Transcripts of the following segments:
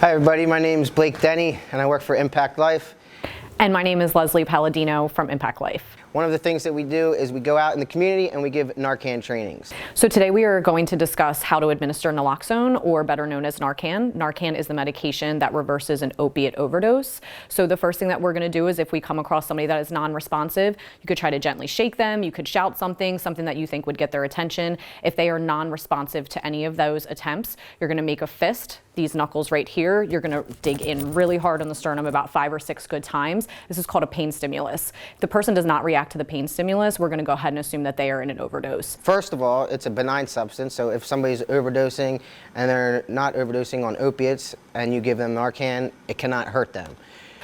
Hi everybody, my name is Blake Denny and I work for Impact Life. And my name is Leslie Palladino from Impact Life. One of the things that we do is we go out in the community and we give Narcan trainings. So today we are going to discuss how to administer naloxone, or better known as Narcan. Narcan is the medication that reverses an opiate overdose. So the first thing that we're going to do is, if we come across somebody that is non-responsive, you could try to gently shake them, you could shout something that you think would get their attention. If they are non-responsive to any of those attempts, you're going to make a fist. These knuckles right here, you're going to dig in really hard on the sternum about 5 or 6 good times. This is called a pain stimulus. If the person does not react to the pain stimulus, we're going to go ahead and assume that they are in an overdose. First of all, it's a benign substance, so if somebody's overdosing and they're not overdosing on opiates and you give them Narcan, it cannot hurt them.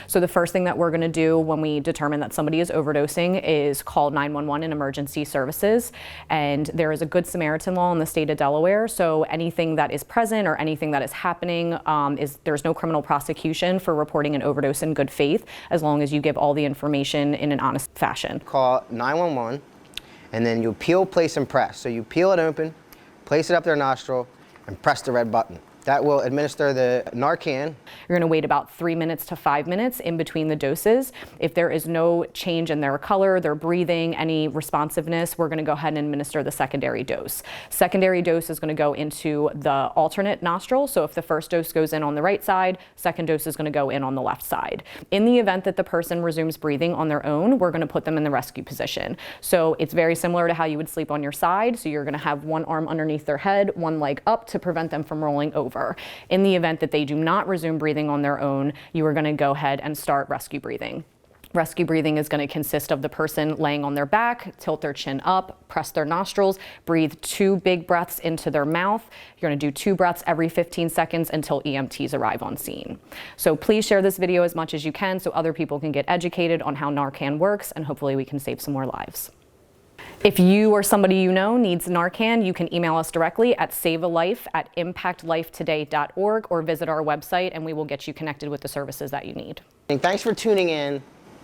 So the first thing that we're going to do when we determine that somebody is overdosing is call 911 and emergency services. And there is a Good Samaritan law in the state of Delaware. So anything that is present or anything that is happening, there's no criminal prosecution for reporting an overdose in good faith, as long as you give all the information in an honest fashion. Call 911 and then you peel, place, and press. So you peel it open, place it up their nostril, and press the red button. That will administer the Narcan. You're going to wait about 3 minutes to 5 minutes in between the doses. If there is no change in their color, their breathing, any responsiveness, we're going to go ahead and administer the secondary dose. Secondary dose is going to go into the alternate nostril. So if the first dose goes in on the right side, second dose is going to go in on the left side. In the event that the person resumes breathing on their own, we're going to put them in the rescue position. So it's very similar to how you would sleep on your side. So you're going to have one arm underneath their head, one leg up to prevent them from rolling over. In the event that they do not resume breathing on their own, you are going to go ahead and start rescue breathing. Rescue breathing is going to consist of the person laying on their back, tilt their chin up, press their nostrils, breathe 2 big breaths into their mouth. You're going to do 2 breaths every 15 seconds until EMTs arrive on scene. So please share this video as much as you can so other people can get educated on how Narcan works, and hopefully we can save some more lives. If you or somebody you know needs Narcan, you can email us directly at savealife@impactlifetoday.org or visit our website and we will get you connected with the services that you need. And thanks for tuning in,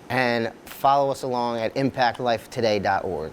and follow us along at impactlifetoday.org.